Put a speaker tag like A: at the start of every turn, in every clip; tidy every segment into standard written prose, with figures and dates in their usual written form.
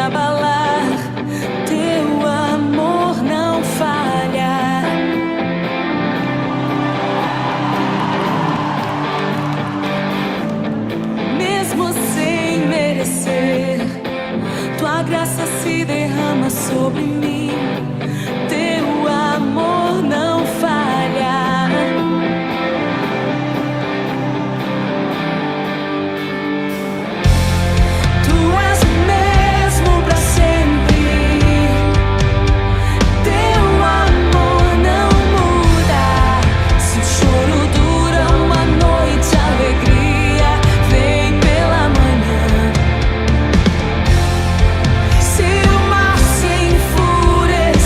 A: abalar. Teu amor não falha. Mesmo sem merecer, tua graça se derrama sobre mim. Teu amor não falha. Tu és o mesmo pra sempre. Teu amor não muda. Se o choro dura uma noite, a alegria vem pela manhã. Se o mar se enfurecer,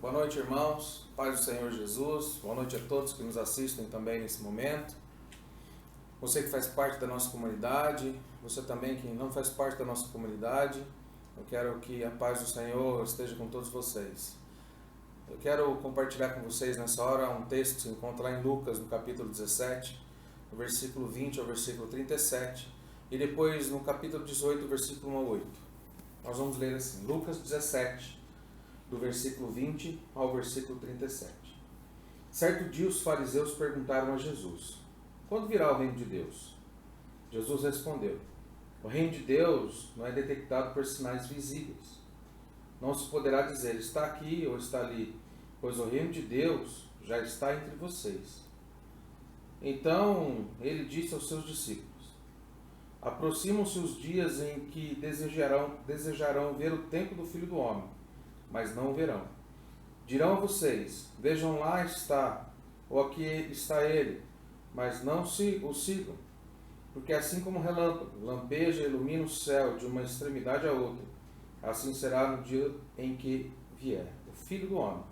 B: Boa noite, irmãos. Paz do Senhor Jesus. Boa noite a todos que nos assistem também nesse momento. Você que faz parte da nossa comunidade, você também que não faz parte da nossa comunidade, eu quero que a paz do Senhor esteja com todos vocês. Eu quero compartilhar com vocês nessa hora um texto que se encontra lá em Lucas, no capítulo 17, do versículo 20 ao versículo 37, e depois no capítulo 18, versículo 1 ao 8. Nós vamos ler assim, Lucas 17, do versículo 20 ao versículo 37. Certo dia os fariseus perguntaram a Jesus: quando virá o reino de Deus? Jesus respondeu: o reino de Deus não é detectado por sinais visíveis. Não se poderá dizer, está aqui ou está ali, pois o reino de Deus já está entre vocês. Então ele disse aos seus discípulos: aproximam-se os dias em que desejarão ver o tempo do Filho do Homem, mas não o verão. Dirão a vocês: vejam, lá está, ou aqui está ele, mas não o sigam. Porque assim como o relâmpago lampeja e ilumina o céu de uma extremidade à outra, assim será no dia em que vier o Filho do Homem.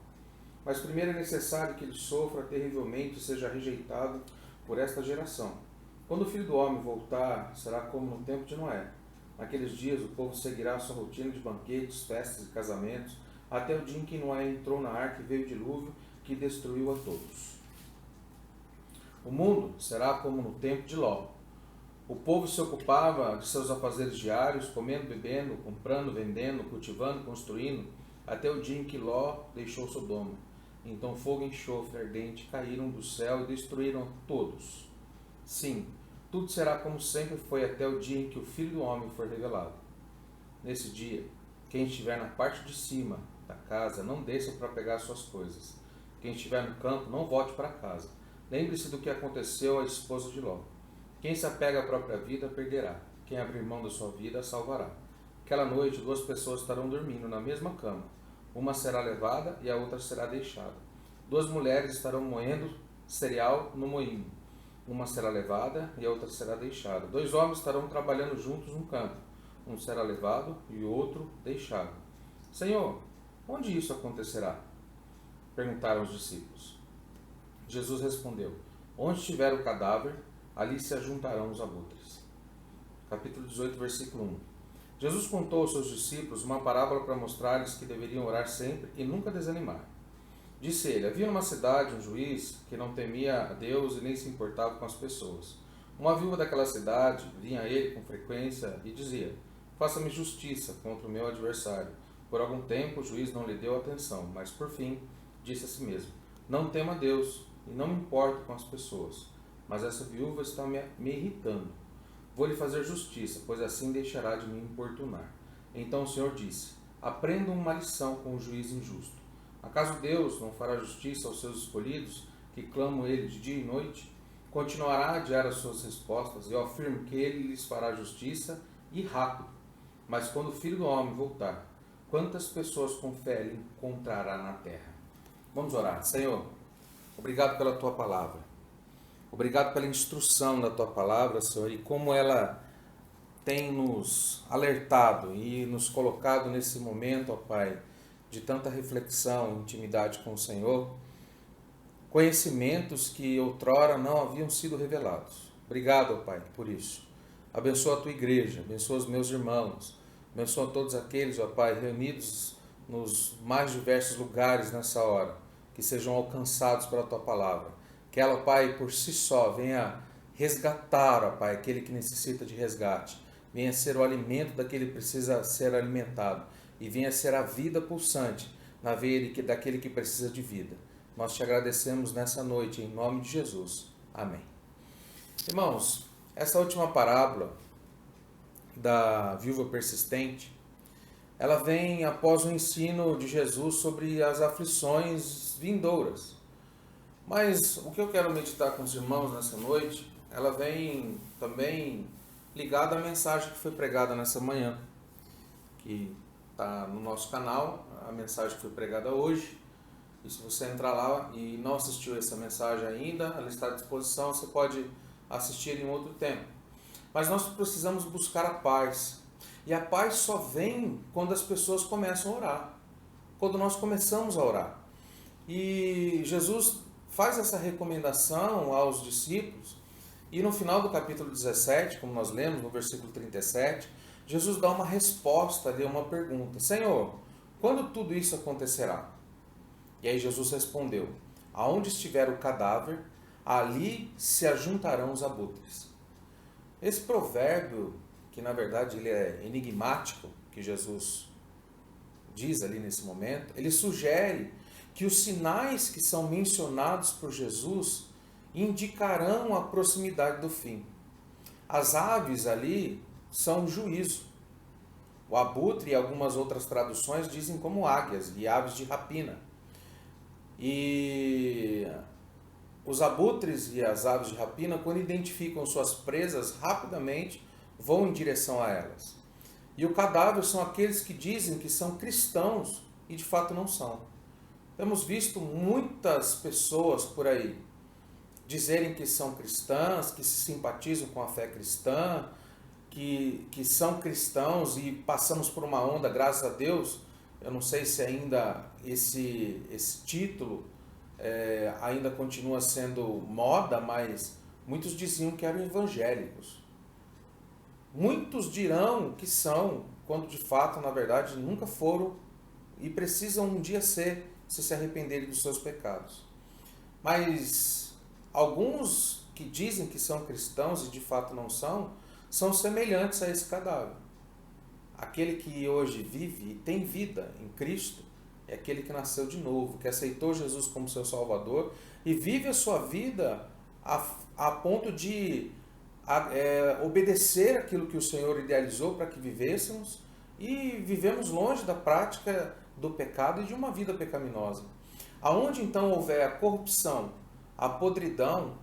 B: Mas primeiro é necessário que ele sofra terrivelmente e seja rejeitado por esta geração. Quando o Filho do Homem voltar, será como no tempo de Noé. Naqueles dias o povo seguirá a sua rotina de banquetes, festas e casamentos, até o dia em que Noé entrou na arca e veio o dilúvio que destruiu a todos. O mundo será como no tempo de Ló. O povo se ocupava de seus afazeres diários, comendo, bebendo, comprando, vendendo, cultivando, construindo, até o dia em que Ló deixou Sodoma. Então fogo e enxofre ardente caíram do céu e destruíram todos. Sim, tudo será como sempre foi até o dia em que o Filho do Homem for revelado. Nesse dia, quem estiver na parte de cima da casa, não desça para pegar suas coisas. Quem estiver no campo, não volte para casa. Lembre-se do que aconteceu à esposa de Ló. Quem se apega à própria vida, perderá. Quem abrir mão da sua vida, a salvará. Aquela noite, 2 pessoas estarão dormindo na mesma cama. Uma será levada e a outra será deixada. 2 mulheres estarão moendo cereal no moinho. Uma será levada e a outra será deixada. 2 homens estarão trabalhando juntos no campo. Um será levado e o outro deixado. Senhor, onde isso acontecerá? Perguntaram os discípulos. Jesus respondeu: onde estiver o cadáver, ali se ajuntarão os abutres. Capítulo 18, versículo 1. Jesus contou aos seus discípulos uma parábola para mostrar-lhes que deveriam orar sempre e nunca desanimar. Disse ele: havia numa cidade um juiz que não temia a Deus e nem se importava com as pessoas. Uma viúva daquela cidade vinha a ele com frequência e dizia: faça-me justiça contra o meu adversário. Por algum tempo o juiz não lhe deu atenção, mas por fim disse a si mesmo: não tema a Deus e não me importo com as pessoas, mas essa viúva está me irritando. Vou lhe fazer justiça, pois assim deixará de me importunar. Então o Senhor disse: aprendam uma lição com o juiz injusto. Acaso Deus não fará justiça aos seus escolhidos, que clamam ele de dia e noite? Continuará a adiar as suas respostas, e eu afirmo que ele lhes fará justiça e rápido. Mas quando o Filho do Homem voltar, quantas pessoas com fé ele encontrará na terra? Vamos orar. Senhor, obrigado pela tua palavra. Obrigado pela instrução da tua palavra, Senhor, e como ela tem nos alertado e nos colocado nesse momento, ó Pai, de tanta reflexão, intimidade com o Senhor, conhecimentos que outrora não haviam sido revelados. Obrigado, ó Pai, por isso. Abençoa a tua igreja, abençoa os meus irmãos, abençoa todos aqueles, ó Pai, reunidos nos mais diversos lugares nessa hora, que sejam alcançados pela tua palavra. Que ela, Pai, por si só venha resgatar, ó Pai, aquele que necessita de resgate, venha ser o alimento daquele que precisa ser alimentado e venha ser a vida pulsante na veia daquele que precisa de vida. Nós te agradecemos nessa noite, em nome de Jesus. Amém. Irmãos, essa última parábola da viúva persistente, ela vem após o ensino de Jesus sobre as aflições vindouras. Mas o que eu quero meditar com os irmãos nessa noite, ela vem também ligada à mensagem que foi pregada nessa manhã, que está no nosso canal, a mensagem que foi pregada hoje. E se você entrar lá e não assistiu essa mensagem ainda, ela está à disposição, você pode assistir em outro tempo. Mas nós precisamos buscar a paz. E a paz só vem quando as pessoas começam a orar. Quando nós começamos a orar. E Jesus faz essa recomendação aos discípulos, e no final do capítulo 17, como nós lemos no versículo 37, Jesus dá uma resposta ali a uma pergunta: Senhor, quando tudo isso acontecerá? E aí Jesus respondeu: aonde estiver o cadáver, ali se ajuntarão os abutres. Esse provérbio, que na verdade ele é enigmático, que Jesus diz ali nesse momento, ele sugere que os sinais que são mencionados por Jesus indicarão a proximidade do fim. As aves ali são juízo. O abutre e algumas outras traduções dizem como águias e aves de rapina. E os abutres e as aves de rapina, quando identificam suas presas, rapidamente vão em direção a elas. E o cadáver são aqueles que dizem que são cristãos e de fato não são. Temos visto muitas pessoas por aí dizerem que são cristãs, que se simpatizam com a fé cristã, que são cristãos, e passamos por uma onda, graças a Deus. Eu não sei se ainda esse título ainda continua sendo moda, mas muitos diziam que eram evangélicos. Muitos dirão que são, quando de fato, na verdade, nunca foram e precisam um dia ser, se arrependerem dos seus pecados. Mas alguns que dizem que são cristãos e de fato não são semelhantes a esse cadáver. Aquele que hoje vive e tem vida em Cristo é aquele que nasceu de novo, que aceitou Jesus como seu Salvador e vive a sua vida a ponto de obedecer aquilo que o Senhor idealizou para que vivêssemos, e vivemos longe da prática do pecado e de uma vida pecaminosa. Aonde então houver a corrupção, a podridão,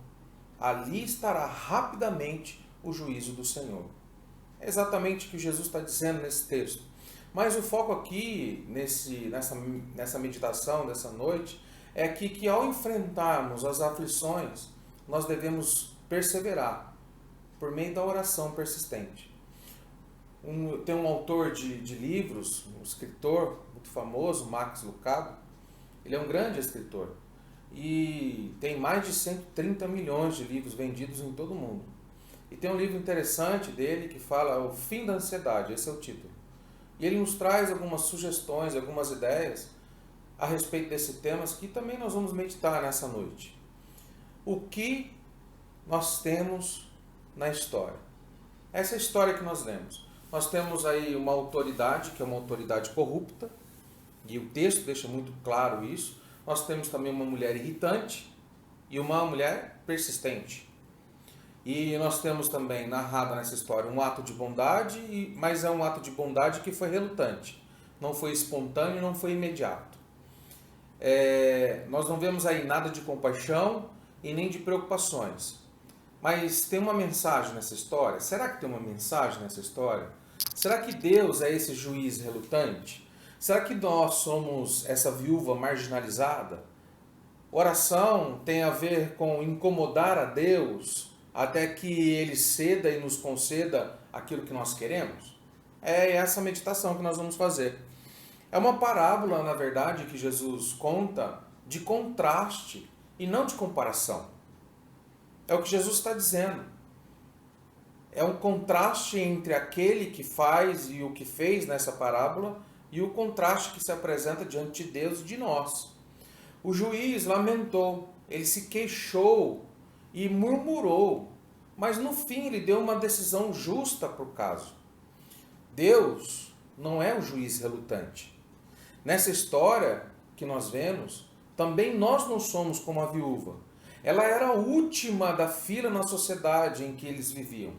B: ali estará rapidamente o juízo do Senhor. É exatamente o que Jesus está dizendo nesse texto. Mas o foco aqui, nessa meditação dessa noite, é que ao enfrentarmos as aflições, nós devemos perseverar por meio da oração persistente. Tem um autor de livros, um escritor muito famoso, Max Lucado. Ele é um grande escritor e tem mais de 130 milhões de livros vendidos em todo o mundo. E tem um livro interessante dele que fala O Fim da Ansiedade, esse é o título. E ele nos traz algumas sugestões, algumas ideias a respeito desse tema que também nós vamos meditar nessa noite. O que nós temos na história? Essa história que nós lemos. Nós temos aí uma autoridade, que é uma autoridade corrupta, e o texto deixa muito claro isso. Nós temos também uma mulher irritante e uma mulher persistente. E nós temos também narrado nessa história um ato de bondade, mas é um ato de bondade que foi relutante. Não foi espontâneo, não foi imediato. Nós não vemos aí nada de compaixão e nem de preocupações. Mas tem uma mensagem nessa história? Será que tem uma mensagem nessa história? Será que Deus é esse juiz relutante? Será que nós somos essa viúva marginalizada? Oração tem a ver com incomodar a Deus até que Ele ceda e nos conceda aquilo que nós queremos? É essa meditação que nós vamos fazer. É uma parábola, na verdade, que Jesus conta de contraste e não de comparação. É o que Jesus está dizendo. É um contraste entre aquele que faz e o que fez nessa parábola e o contraste que se apresenta diante de Deus e de nós. O juiz lamentou, ele se queixou e murmurou, mas no fim ele deu uma decisão justa para o caso. Deus não é o juiz relutante. Nessa história que nós vemos, também nós não somos como a viúva. Ela era a última da fila na sociedade em que eles viviam.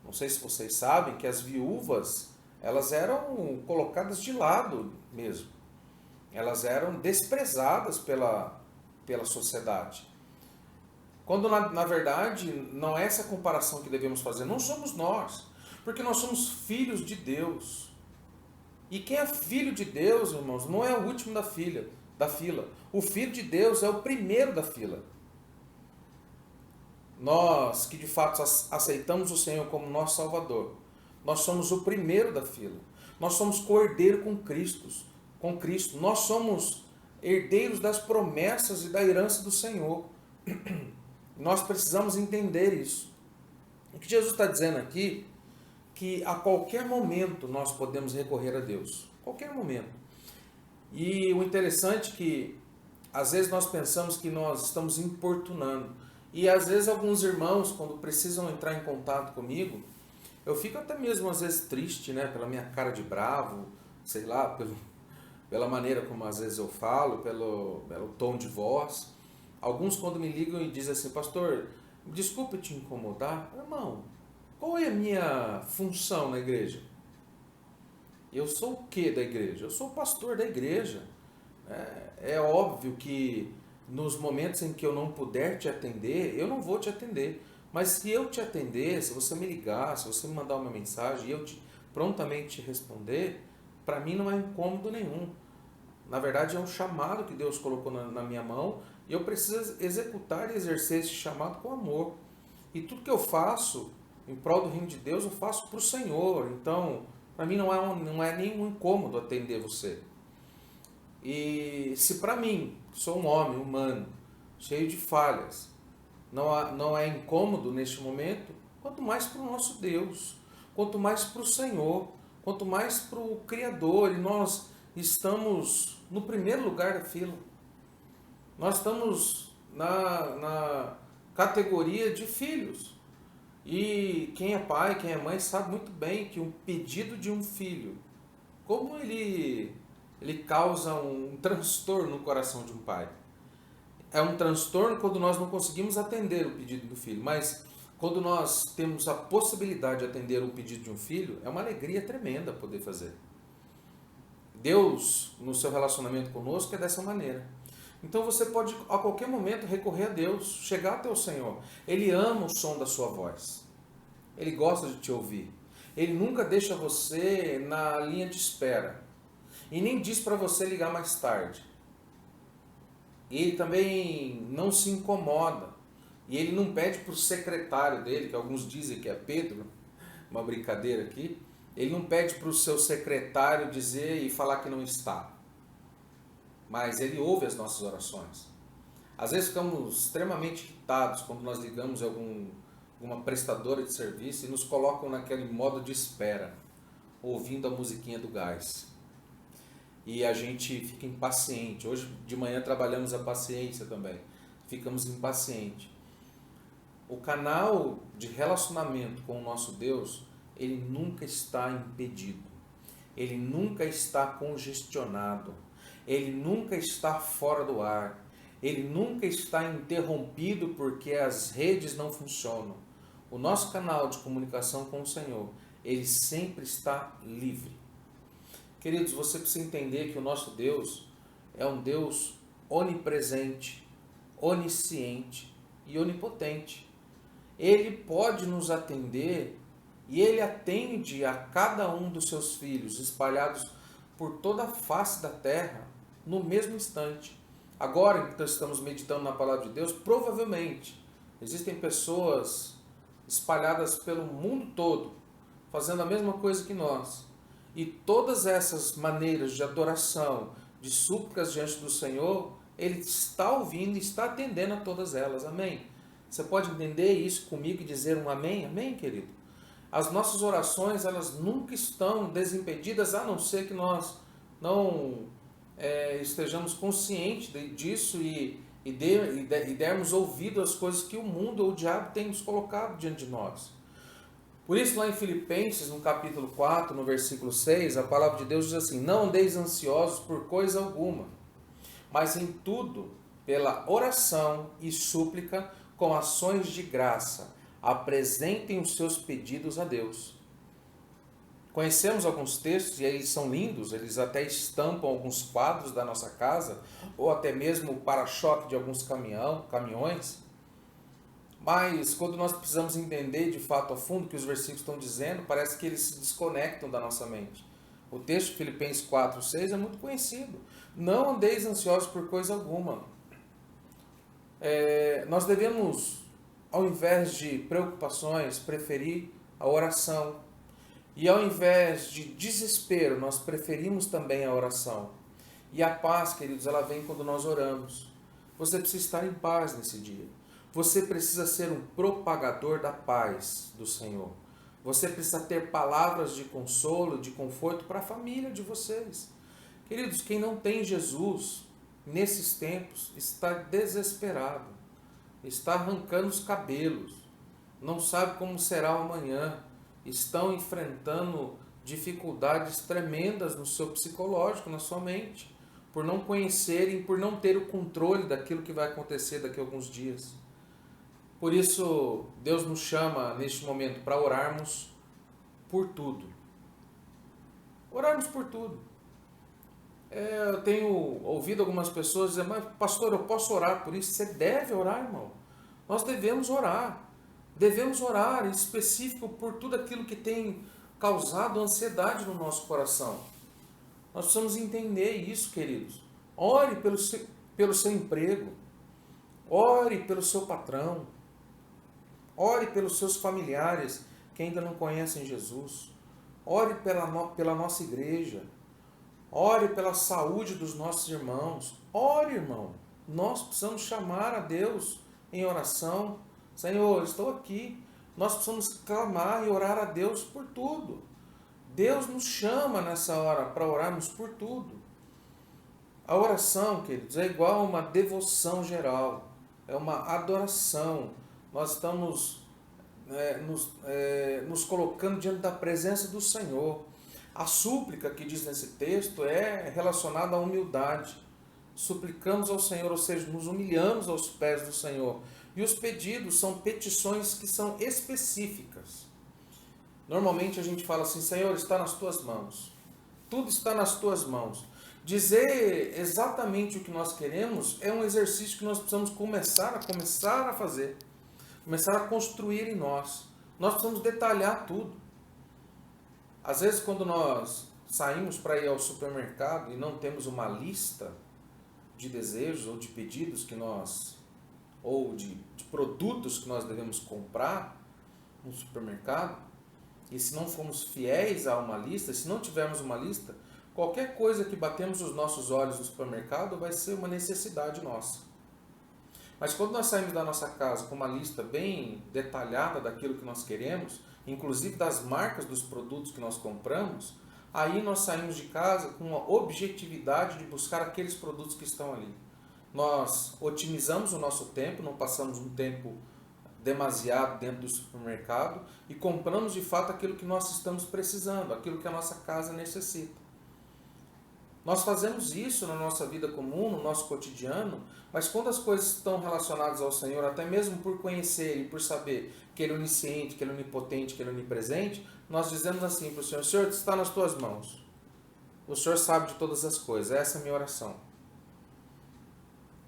B: Não sei se vocês sabem que as viúvas, elas eram colocadas de lado mesmo. Elas eram desprezadas pela sociedade. Quando, na verdade, não é essa comparação que devemos fazer. Não somos nós, porque nós somos filhos de Deus. E quem é filho de Deus, irmãos, não é o último da fila. O filho de Deus é o primeiro da fila. Nós que de fato aceitamos o Senhor como nosso Salvador, nós somos o primeiro da fila. Nós somos cordeiro com Cristo. Nós somos herdeiros das promessas e da herança do Senhor. Nós precisamos entender isso. O que Jesus está dizendo aqui, que a qualquer momento nós podemos recorrer a Deus. Qualquer momento. E o interessante é que, às vezes nós pensamos que nós estamos importunando. E às vezes alguns irmãos, quando precisam entrar em contato comigo, eu fico até mesmo às vezes triste, né? Pela minha cara de bravo, sei lá, pela maneira como às vezes eu falo, pelo tom de voz. Alguns quando me ligam e dizem assim, pastor, desculpe te incomodar. Irmão, qual é a minha função na igreja? Eu sou o que da igreja? Eu sou o pastor da igreja. É óbvio que nos momentos em que eu não puder te atender, eu não vou te atender. Mas se eu te atender, se você me ligar, se você me mandar uma mensagem e eu prontamente te responder, para mim não é incômodo nenhum. Na verdade é um chamado que Deus colocou na minha mão e eu preciso executar e exercer esse chamado com amor. E tudo que eu faço em prol do reino de Deus, eu faço para o Senhor. Então, para mim não é nenhum incômodo atender você. E se para mim, que sou um homem humano, cheio de falhas, não é incômodo neste momento, quanto mais para o nosso Deus, quanto mais para o Senhor, quanto mais para o Criador. E nós estamos no primeiro lugar da fila. Nós estamos na categoria de filhos. E quem é pai, quem é mãe, sabe muito bem que um pedido de um filho, como ele causa um transtorno no coração de um pai. É um transtorno quando nós não conseguimos atender o pedido do filho, mas quando nós temos a possibilidade de atender o pedido de um filho, é uma alegria tremenda poder fazer. Deus, no seu relacionamento conosco, é dessa maneira. Então você pode a qualquer momento recorrer a Deus, chegar até o Senhor. Ele ama o som da sua voz. Ele gosta de te ouvir. Ele nunca deixa você na linha de espera. E nem diz para você ligar mais tarde. Ele também não se incomoda. E ele não pede para o secretário dele, que alguns dizem que é Pedro, uma brincadeira aqui. Ele não pede para o seu secretário dizer e falar que não está. Mas ele ouve as nossas orações. Às vezes ficamos extremamente irritados quando nós ligamos a alguma prestadora de serviço e nos colocam naquele modo de espera, ouvindo a musiquinha do gás. E a gente fica impaciente. Hoje de manhã trabalhamos a paciência também. Ficamos impacientes. O canal de relacionamento com o nosso Deus, ele nunca está impedido. Ele nunca está congestionado. Ele nunca está fora do ar. Ele nunca está interrompido porque as redes não funcionam. O nosso canal de comunicação com o Senhor, ele sempre está livre. Queridos, você precisa entender que o nosso Deus é um Deus onipresente, onisciente e onipotente. Ele pode nos atender e ele atende a cada um dos seus filhos espalhados por toda a face da terra no mesmo instante. Agora que estamos meditando na palavra de Deus, provavelmente existem pessoas espalhadas pelo mundo todo fazendo a mesma coisa que nós. E todas essas maneiras de adoração, de súplicas diante do Senhor, Ele está ouvindo e está atendendo a todas elas. Amém? Você pode entender isso comigo e dizer um amém? Amém, querido? As nossas orações, elas nunca estão desimpedidas, a não ser que nós não estejamos conscientes disso e dermos ouvido às coisas que o mundo ou o diabo tem nos colocado diante de nós. Por isso, lá em Filipenses, no capítulo 4, no versículo 6, a palavra de Deus diz assim: não andeis ansiosos por coisa alguma, mas em tudo, pela oração e súplica, com ações de graça, apresentem os seus pedidos a Deus. Conhecemos alguns textos e eles são lindos, eles até estampam alguns quadros da nossa casa, ou até mesmo o para-choque de alguns caminhões. Mas quando nós precisamos entender de fato a fundo o que os versículos estão dizendo, parece que eles se desconectam da nossa mente. O texto de Filipenses 4:6 é muito conhecido. Não andeis ansiosos por coisa alguma. Nós devemos, ao invés de preocupações, preferir a oração. E ao invés de desespero, nós preferimos também a oração. E a paz, queridos, ela vem quando nós oramos. Você precisa estar em paz nesse dia. Você precisa ser um propagador da paz do Senhor. Você precisa ter palavras de consolo, de conforto para a família de vocês. Queridos, quem não tem Jesus nesses tempos está desesperado, está arrancando os cabelos, não sabe como será o amanhã, estão enfrentando dificuldades tremendas no seu psicológico, na sua mente, por não conhecerem, por não ter o controle daquilo que vai acontecer daqui a alguns dias. Por isso, Deus nos chama neste momento para orarmos por tudo. Orarmos por tudo. Eu tenho ouvido algumas pessoas dizer, mas pastor, eu posso orar por isso? Você deve orar, irmão. Nós devemos orar. Devemos orar em específico por tudo aquilo que tem causado ansiedade no nosso coração. Nós precisamos entender isso, queridos. Ore pelo seu emprego. Ore pelo seu patrão. Ore pelos seus familiares que ainda não conhecem Jesus. Ore pela nossa igreja. Ore pela saúde dos nossos irmãos. Ore, irmão. Nós precisamos chamar a Deus em oração. Senhor, estou aqui. Nós precisamos clamar e orar a Deus por tudo. Deus nos chama nessa hora para orarmos por tudo. A oração, queridos, é igual a uma devoção geral. É uma adoração. Nós estamos nos colocando diante da presença do Senhor. A súplica que diz nesse texto é relacionada à humildade. Suplicamos ao Senhor, ou seja, nos humilhamos aos pés do Senhor. E os pedidos são petições que são específicas. Normalmente a gente fala assim, Senhor, está nas tuas mãos. Tudo está nas tuas mãos. Dizer exatamente o que nós queremos é um exercício que nós precisamos começar a fazer. Começar a construir em nós. Nós precisamos detalhar tudo. Às vezes, quando nós saímos para ir ao supermercado e não temos uma lista de desejos ou de pedidos que nós, ou de produtos que nós devemos comprar no supermercado, e se não formos fiéis a uma lista, se não tivermos uma lista, qualquer coisa que batemos os nossos olhos no supermercado vai ser uma necessidade nossa. Mas quando nós saímos da nossa casa com uma lista bem detalhada daquilo que nós queremos, inclusive das marcas dos produtos que nós compramos, aí nós saímos de casa com uma objetividade de buscar aqueles produtos que estão ali. Nós otimizamos o nosso tempo, não passamos um tempo demasiado dentro do supermercado e compramos de fato aquilo que nós estamos precisando, aquilo que a nossa casa necessita. Nós fazemos isso na nossa vida comum, no nosso cotidiano, mas quando as coisas estão relacionadas ao Senhor, até mesmo por conhecer e por saber que Ele é onisciente, que Ele é onipotente, que Ele é onipresente, nós dizemos assim para o Senhor, Senhor, está nas tuas mãos. O Senhor sabe de todas as coisas, essa é a minha oração.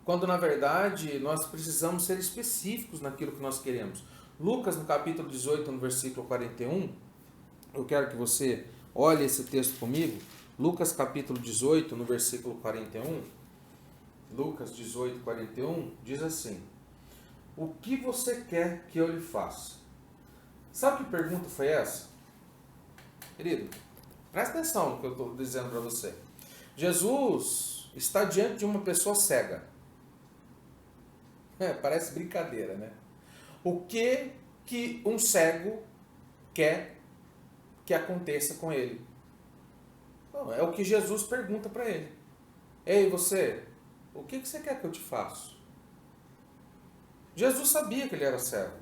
B: Quando na verdade nós precisamos ser específicos naquilo que nós queremos. Lucas, no capítulo 18, no versículo 41, eu quero que você olhe esse texto comigo. Lucas capítulo 18, no versículo 41, Lucas 18, 41, diz assim, o que você quer que eu lhe faça? Sabe que pergunta foi essa? Querido, presta atenção no que eu estou dizendo para você. Jesus está diante de uma pessoa cega. Parece brincadeira, né? O que um cego quer que aconteça com ele? Não, é o que Jesus pergunta para ele. Ei, você, o que você quer que eu te faça? Jesus sabia que ele era cego.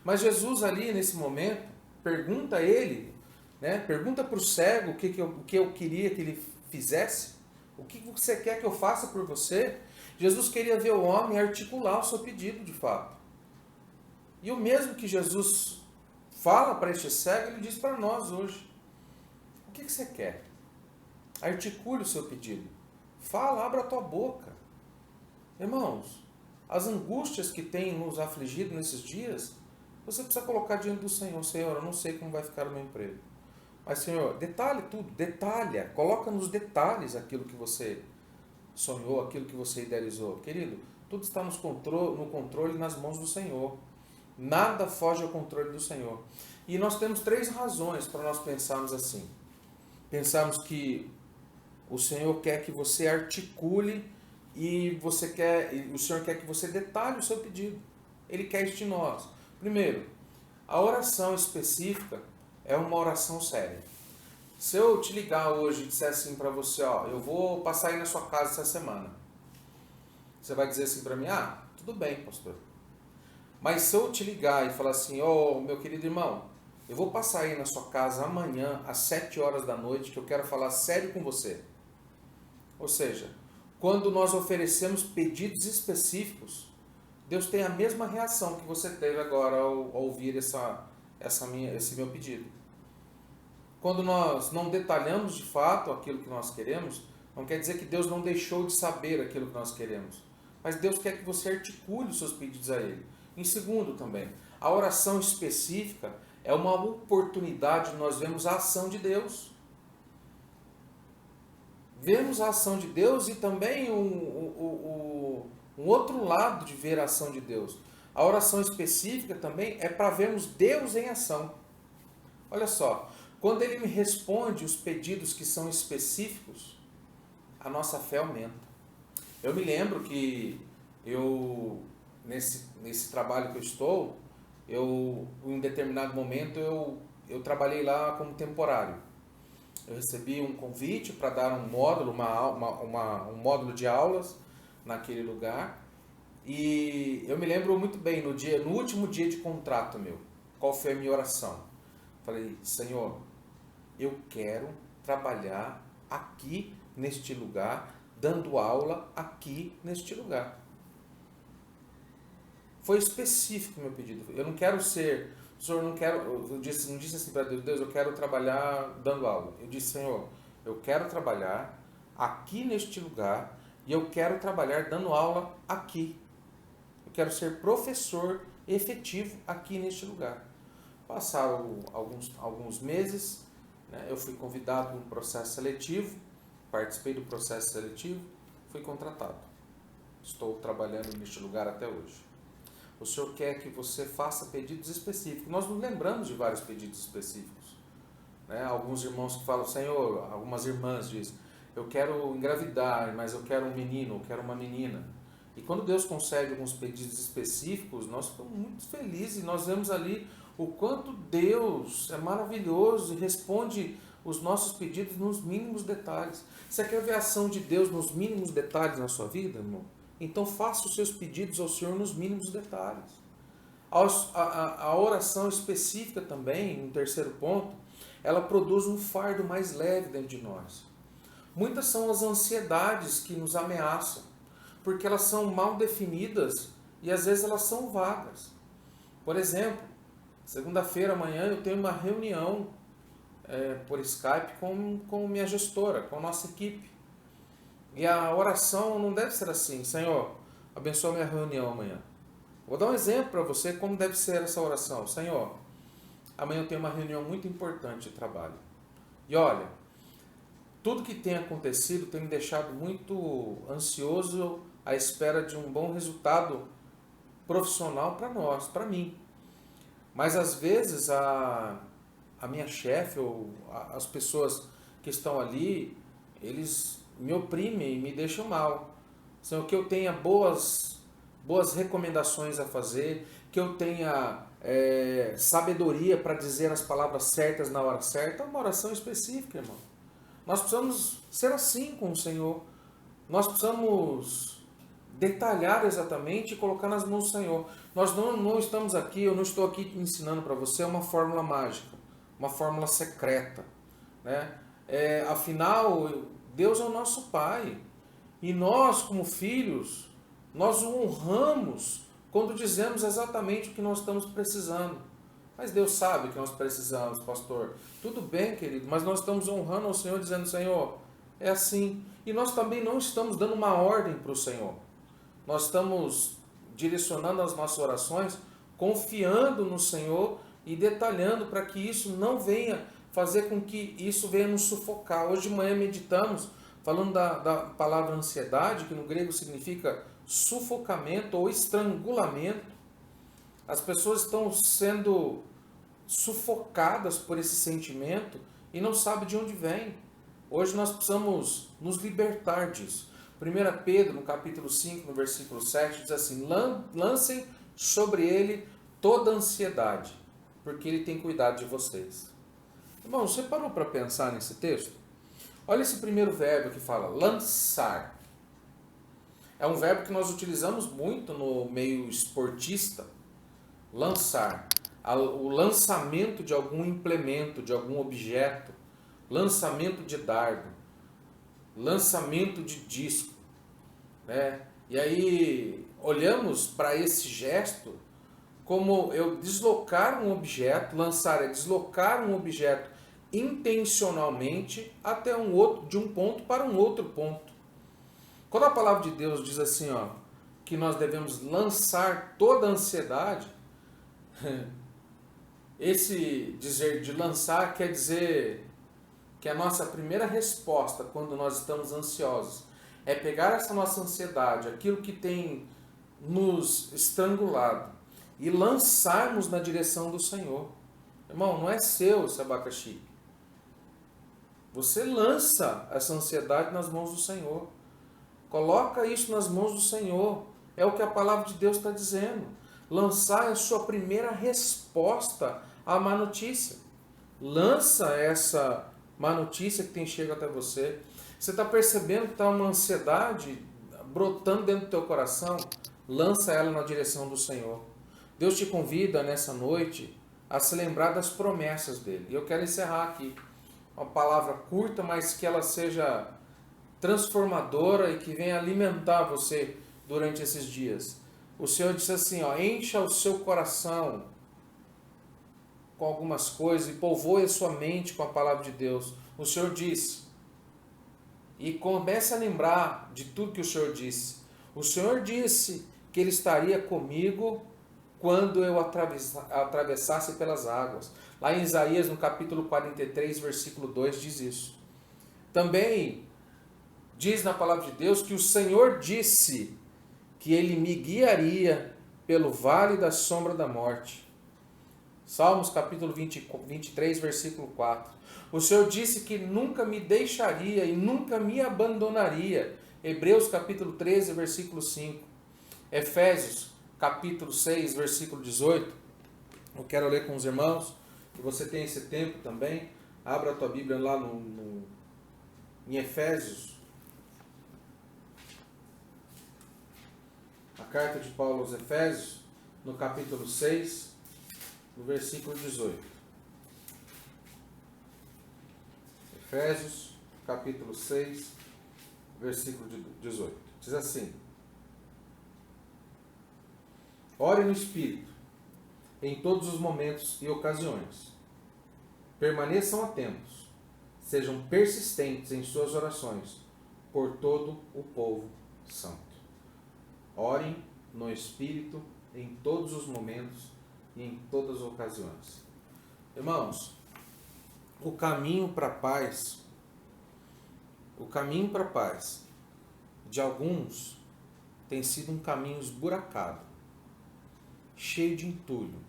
B: Mas Jesus ali, nesse momento, pergunta a ele, né? Pergunta para o cego o que eu queria que ele fizesse. O que você quer que eu faça por você? Jesus queria ver o homem articular o seu pedido de fato. E o mesmo que Jesus fala para este cego, ele diz para nós hoje. O que você quer? Articule o seu pedido. Fala, abra a tua boca. Irmãos, as angústias que têm nos afligido nesses dias, você precisa colocar diante do Senhor. Senhor, eu não sei como vai ficar o meu emprego. Mas, Senhor, detalhe tudo, detalha. Coloca nos detalhes aquilo que você sonhou, aquilo que você idealizou. Querido, tudo está no controle, nas mãos do Senhor. Nada foge ao controle do Senhor. E nós temos 3 razões para nós pensarmos assim. Pensarmos que o Senhor quer que você articule e o Senhor quer que você detalhe o seu pedido. Ele quer isso de nós. Primeiro, a oração específica é uma oração séria. Se eu te ligar hoje e disser assim para você, ó, eu vou passar aí na sua casa essa semana. Você vai dizer assim para mim, tudo bem, pastor. Mas se eu te ligar e falar assim, meu querido irmão, eu vou passar aí na sua casa amanhã às 7 horas da noite que eu quero falar sério com você. Ou seja, quando nós oferecemos pedidos específicos, Deus tem a mesma reação que você teve agora ao ouvir esse meu pedido. Quando nós não detalhamos de fato aquilo que nós queremos, não quer dizer que Deus não deixou de saber aquilo que nós queremos. Mas Deus quer que você articule os seus pedidos a Ele. Em segundo também, a oração específica é uma oportunidade de nós vermos a ação de Deus. Vemos a ação de Deus e também um outro lado de ver a ação de Deus. A oração específica também é para vermos Deus em ação. Olha só, quando Ele me responde os pedidos que são específicos, a nossa fé aumenta. Eu me lembro que nesse trabalho que eu estou, em determinado momento, eu trabalhei lá como temporário. Eu recebi um convite para dar um módulo, um módulo de aulas naquele lugar. E eu me lembro muito bem, no último dia de contrato meu, qual foi a minha oração? Falei, Senhor, eu quero trabalhar aqui neste lugar, dando aula aqui neste lugar. Foi específico o meu pedido. Eu não quero ser... Senhor, não disse assim para Deus, eu quero trabalhar dando aula. Eu disse, Senhor, eu quero trabalhar aqui neste lugar e eu quero trabalhar dando aula aqui. Eu quero ser professor efetivo aqui neste lugar. Passaram alguns meses, né, eu fui convidado para um processo seletivo, participei do processo seletivo, fui contratado. Estou trabalhando neste lugar até hoje. O Senhor quer que você faça pedidos específicos. Nós nos lembramos de vários pedidos específicos. Né? Alguns irmãos que falam, Senhor, algumas irmãs dizem, eu quero engravidar, mas eu quero um menino, eu quero uma menina. E quando Deus concede alguns pedidos específicos, nós ficamos muito felizes e nós vemos ali o quanto Deus é maravilhoso e responde os nossos pedidos nos mínimos detalhes. Você quer ver a ação de Deus nos mínimos detalhes na sua vida, irmão? Então faça os seus pedidos ao Senhor nos mínimos detalhes. A oração específica também, no terceiro ponto, ela produz um fardo mais leve dentro de nós. Muitas são as ansiedades que nos ameaçam, porque elas são mal definidas e às vezes elas são vagas. Por exemplo, segunda-feira amanhã eu tenho uma reunião por Skype com minha gestora, com a nossa equipe. E a oração não deve ser assim, Senhor, abençoa minha reunião amanhã. Vou dar um exemplo para você como deve ser essa oração. Senhor, amanhã eu tenho uma reunião muito importante de trabalho. E olha, tudo que tem acontecido tem me deixado muito ansioso à espera de um bom resultado profissional para nós, para mim. Mas às vezes a minha chefe ou as pessoas que estão ali, eles me oprimem e me deixam mal. Senhor, que eu tenha boas recomendações a fazer, que eu tenha sabedoria para dizer as palavras certas na hora certa. É uma oração específica, irmão. Nós precisamos ser assim com o Senhor. Nós precisamos detalhar exatamente e colocar nas mãos do Senhor. Nós não estamos aqui, eu não estou aqui ensinando para você uma fórmula mágica, uma fórmula secreta, né? Afinal, Deus é o nosso Pai. E nós, como filhos, nós o honramos quando dizemos exatamente o que nós estamos precisando. Mas Deus sabe que nós precisamos, pastor. Tudo bem, querido, mas nós estamos honrando ao Senhor, dizendo, Senhor, é assim. E nós também não estamos dando uma ordem para o Senhor. Nós estamos direcionando as nossas orações, confiando no Senhor e detalhando para que isso não venha fazer com que isso venha nos sufocar. Hoje de manhã meditamos falando da palavra ansiedade, que no grego significa sufocamento ou estrangulamento. As pessoas estão sendo sufocadas por esse sentimento e não sabem de onde vem. Hoje nós precisamos nos libertar disso. 1 Pedro, no capítulo 5, no versículo 7, diz assim: lancem sobre ele toda a ansiedade, porque ele tem cuidado de vocês. Irmão, você parou para pensar nesse texto? Olha esse primeiro verbo que fala lançar. É um verbo que nós utilizamos muito no meio esportista. Lançar. O lançamento de algum implemento, de algum objeto. Lançamento de dardo. Lançamento de disco. Né? E aí olhamos para esse gesto como eu deslocar um objeto. Lançar é deslocar um objeto intencionalmente até de um ponto para um outro ponto. Quando a palavra de Deus diz assim, que nós devemos lançar toda a ansiedade, esse dizer de lançar quer dizer que a nossa primeira resposta quando nós estamos ansiosos é pegar essa nossa ansiedade, aquilo que tem nos estrangulado, e lançarmos na direção do Senhor. Irmão, não é seu esse abacaxi. Você lança essa ansiedade nas mãos do Senhor. Coloca isso nas mãos do Senhor. É o que a palavra de Deus está dizendo. Lançar é a sua primeira resposta à má notícia. Lança essa má notícia que tem chegado até você. Você está percebendo que está uma ansiedade brotando dentro do teu coração? Lança ela na direção do Senhor. Deus te convida nessa noite a se lembrar das promessas dele. E eu quero encerrar aqui. Uma palavra curta, mas que ela seja transformadora e que venha alimentar você durante esses dias. O Senhor disse assim, encha o seu coração com algumas coisas e povoe a sua mente com a palavra de Deus. O Senhor disse, e comece a lembrar de tudo que o Senhor disse. O Senhor disse que Ele estaria comigo quando eu atravessasse pelas águas. Lá em Isaías, no capítulo 43, versículo 2, diz isso. Também diz na palavra de Deus que o Senhor disse que Ele me guiaria pelo vale da sombra da morte. Salmos capítulo 23, versículo 4. O Senhor disse que nunca me deixaria e nunca me abandonaria. Hebreus capítulo 13, versículo 5. Efésios capítulo 6, versículo 18. Eu quero ler com os irmãos, que você tenha esse tempo também. Abra a tua Bíblia lá em Efésios. A carta de Paulo aos Efésios, no capítulo 6, no versículo 18. Efésios, capítulo 6, versículo 18. Diz assim: ore no Espírito, em todos os momentos e ocasiões. Permaneçam atentos, sejam persistentes em suas orações, por todo o povo santo. Orem no Espírito, em todos os momentos e em todas as ocasiões. Irmãos, o caminho para a paz de alguns tem sido um caminho esburacado, cheio de entulho.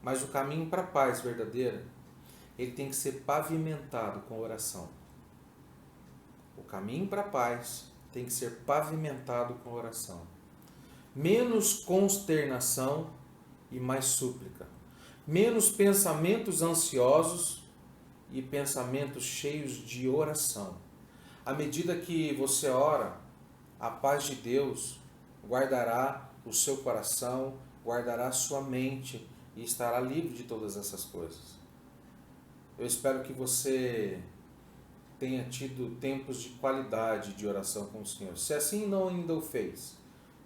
B: Mas o caminho para a paz verdadeira, ele tem que ser pavimentado com oração. O caminho para a paz tem que ser pavimentado com oração. Menos consternação e mais súplica. Menos pensamentos ansiosos e pensamentos cheios de oração. À medida que você ora, a paz de Deus guardará o seu coração, guardará a sua mente e estará livre de todas essas coisas. Eu espero que você tenha tido tempos de qualidade de oração com o Senhor. Se assim não ainda o fez,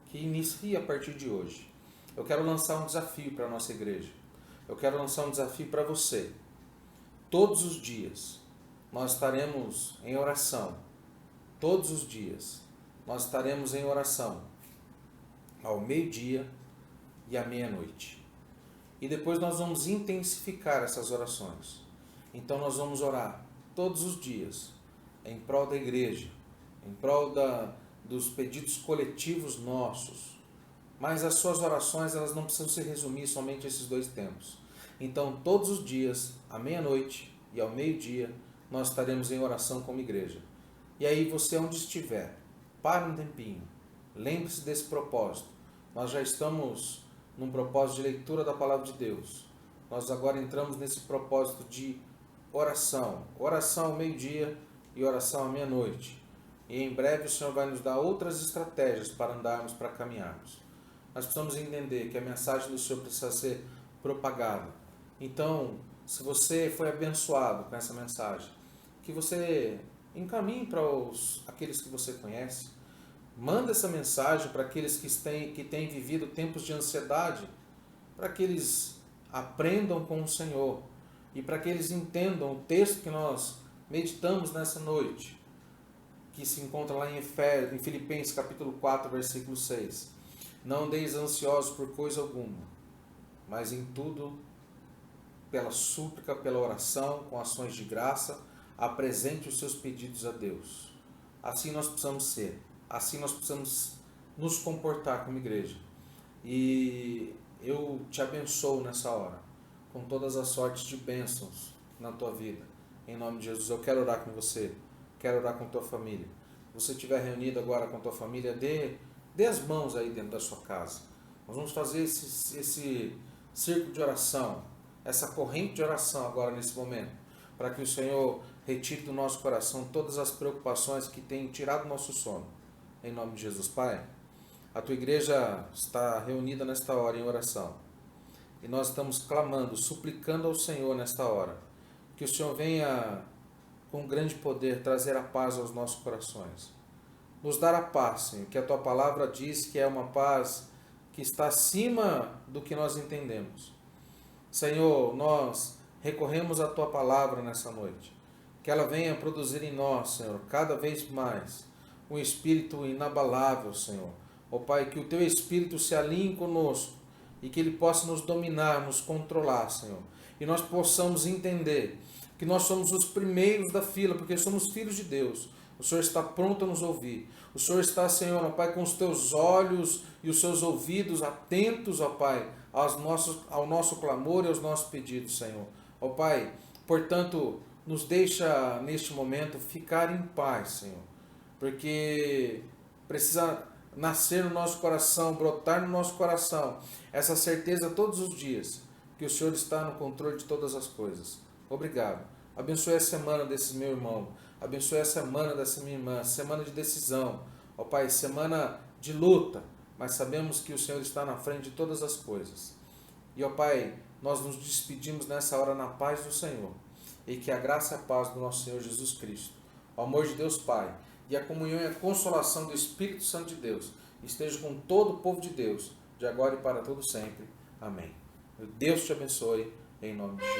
B: que inicie a partir de hoje. Eu quero lançar um desafio para a nossa igreja. Eu quero lançar um desafio para você. Todos os dias nós estaremos em oração. Todos os dias nós estaremos em oração ao meio-dia e à meia-noite. E depois nós vamos intensificar essas orações. Então nós vamos orar todos os dias em prol da igreja, em prol dos pedidos coletivos nossos. Mas as suas orações, elas não precisam se resumir somente a esses dois tempos. Então, todos os dias, à meia-noite e ao meio-dia, nós estaremos em oração como igreja. E aí você, onde estiver, para um tempinho, lembre-se desse propósito. Nós já estamos num propósito de leitura da Palavra de Deus. Nós agora entramos nesse propósito de oração. Oração ao meio-dia e oração à meia-noite. E em breve o Senhor vai nos dar outras estratégias para andarmos, para caminharmos. Nós precisamos entender que a mensagem do Senhor precisa ser propagada. Então, se você foi abençoado com essa mensagem, que você encaminhe para aqueles que você conhece. Manda essa mensagem para aqueles que têm vivido tempos de ansiedade, para que eles aprendam com o Senhor e para que eles entendam o texto que nós meditamos nessa noite, que se encontra lá em Filipenses capítulo 4, versículo 6. Não andeis ansiosos por coisa alguma, mas em tudo, pela súplica, pela oração, com ações de graça, apresente os seus pedidos a Deus. Assim nós precisamos ser. Assim nós precisamos nos comportar como igreja. E eu te abençoo nessa hora, com todas as sortes de bênçãos na tua vida. Em nome de Jesus, eu quero orar com você, quero orar com tua família. Se você estiver reunido agora com tua família, dê as mãos aí dentro da sua casa. Nós vamos fazer esse círculo de oração, essa corrente de oração agora nesse momento, para que o Senhor retire do nosso coração todas as preocupações que têm tirado o nosso sono. Em nome de Jesus, Pai, a tua igreja está reunida nesta hora em oração. E nós estamos clamando, suplicando ao Senhor nesta hora, que o Senhor venha com grande poder trazer a paz aos nossos corações. Nos dar a paz, Senhor, que a tua palavra diz que é uma paz que está acima do que nós entendemos. Senhor, nós recorremos à tua palavra nessa noite. Que ela venha produzir em nós, Senhor, cada vez mais um espírito inabalável, Senhor. Ó Pai, que o teu espírito se alinhe conosco e que ele possa nos dominar, nos controlar, Senhor. E nós possamos entender que nós somos os primeiros da fila, porque somos filhos de Deus. O Senhor está pronto a nos ouvir. O Senhor está, Senhor, ó Pai, com os teus olhos e os seus ouvidos atentos, ó Pai, ao nosso clamor e aos nossos pedidos, Senhor. Ó Pai, portanto, nos deixa neste momento ficar em paz, Senhor. Porque precisa nascer no nosso coração, brotar no nosso coração essa certeza todos os dias que o Senhor está no controle de todas as coisas. Obrigado. Abençoe a semana desse meu irmão. Abençoe a semana dessa minha irmã. Semana de decisão. Ó Pai, semana de luta. Mas sabemos que o Senhor está na frente de todas as coisas. E ó Pai, nós nos despedimos nessa hora na paz do Senhor. E que a graça e a paz do nosso Senhor Jesus Cristo, o amor de Deus Pai, e a comunhão e a consolação do Espírito Santo de Deus esteja com todo o povo de Deus, de agora e para todo sempre. Amém. Deus te abençoe, em nome de Jesus.